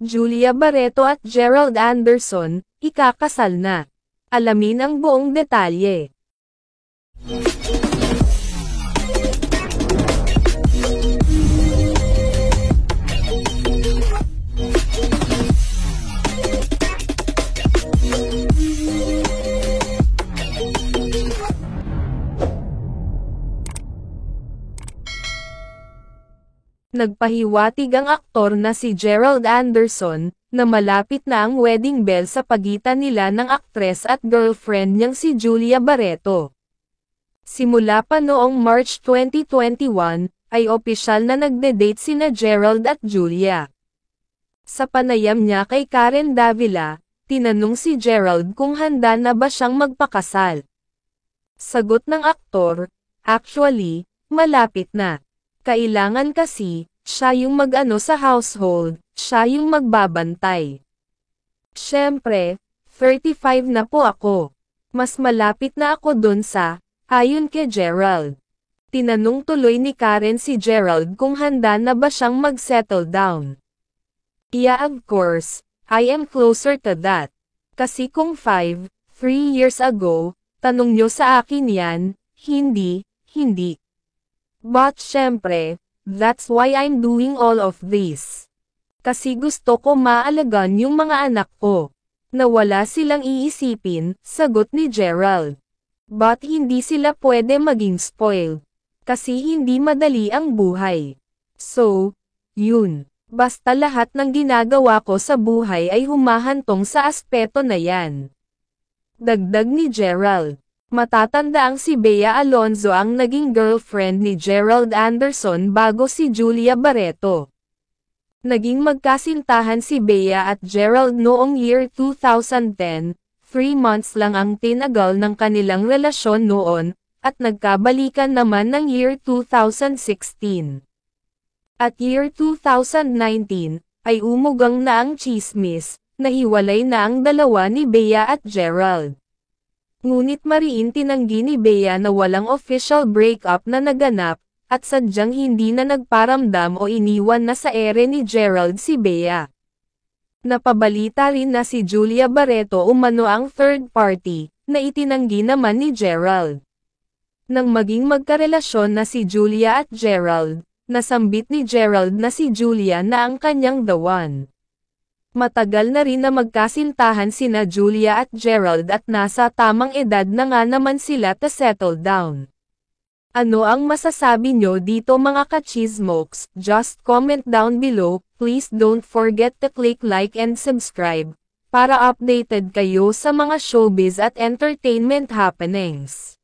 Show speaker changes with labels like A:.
A: Julia Barreto at Gerald Anderson, ikakasal na. Alamin ang buong detalye. Nagpahiwatig ang aktor na si Gerald Anderson, na malapit na ang wedding bell sa pagitan nila ng aktres at girlfriend niyang si Julia Barreto. Simula pa noong March 2021, ay opisyal na nagde-date sina Gerald at Julia. Sa panayam niya kay Karen Davila, tinanong si Gerald kung handa na ba siyang magpakasal. Sagot ng aktor, "Actually, malapit na. Kailangan kasi, siya yung mag-ano sa household, siya yung magbabantay. Siyempre, 35 na po ako. Mas malapit na ako dun sa," ayon kay Gerald. Tinanong tuloy ni Karen si Gerald kung handa na ba siyang mag-settle down. "Yeah, of course, I am closer to that. Kasi kung 3 years ago, tanong nyo sa akin yan, hindi. But syempre, that's why I'm doing all of this. Kasi gusto ko maalagaan yung mga anak ko. Na wala silang iisipin," sagot ni Gerald. "But hindi sila pwede maging spoiled. Kasi hindi madali ang buhay. So, yun. Basta lahat ng ginagawa ko sa buhay ay humahantong sa aspeto na yan." Dagdag ni Gerald. Matatandaang si Bea Alonzo ang naging girlfriend ni Gerald Anderson bago si Julia Barreto. Naging magkasintahan si Bea at Gerald noong year 2010, 3 months lang ang tinagal ng kanilang relasyon noon, at nagkabalikan naman ng year 2016. At year 2019, ay umugang na ang tsismis, na hiwalay na ang dalawa ni Bea at Gerald. Ngunit mariin tinanggi ni Bea na walang official breakup na naganap, at sadyang hindi na nagparamdam o iniwan na sa ere ni Gerald si Bea. Napabalita rin na si Julia Barreto umano ang third party, na itinanggi naman ni Gerald. Nang maging magkarelasyon na si Julia at Gerald, nasambit ni Gerald na si Julia na ang kanyang the one. Matagal na rin na magkasintahan sina Julia at Gerald at nasa tamang edad na nga naman sila to settle down. Ano ang masasabi nyo dito mga ka-chismokes? Just comment down below. Please don't forget to click like and subscribe, para updated kayo sa mga showbiz at entertainment happenings.